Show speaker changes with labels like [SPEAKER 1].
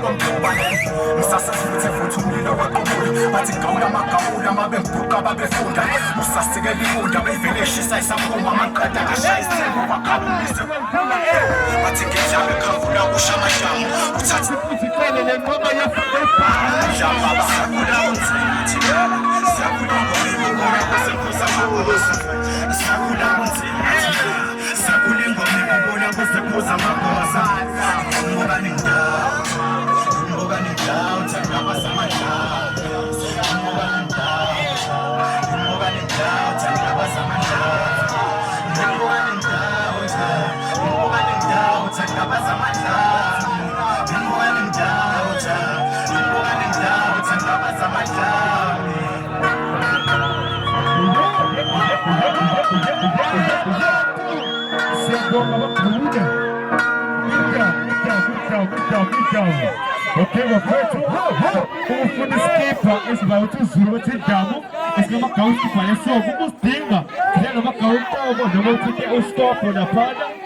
[SPEAKER 1] bomdobane Msasazuthe futhi umlilo waqubula bathi gawula mabembuka babefunda usasikela imunda beyiveleshisa isaphuma amaqeda kashaya isithembu bakhabulise bathi ngejame khavula kusha amadamu uthathe
[SPEAKER 2] Uziqele le ngoma
[SPEAKER 1] Jamba sakula unsithi sakula ngomibona kusekhoza amagosa sakula unsithi sakula ingoma ibona kusekhoza amagosa ngoba nindawo thangaba samandla ngoba nindawo thangaba samandla ngoba nindawo thangaba samandla
[SPEAKER 2] Okay, we're going to the skipper is about to zero to Damu. It's going to go to fire. So, we must think. Then, we're going to stop on the partner.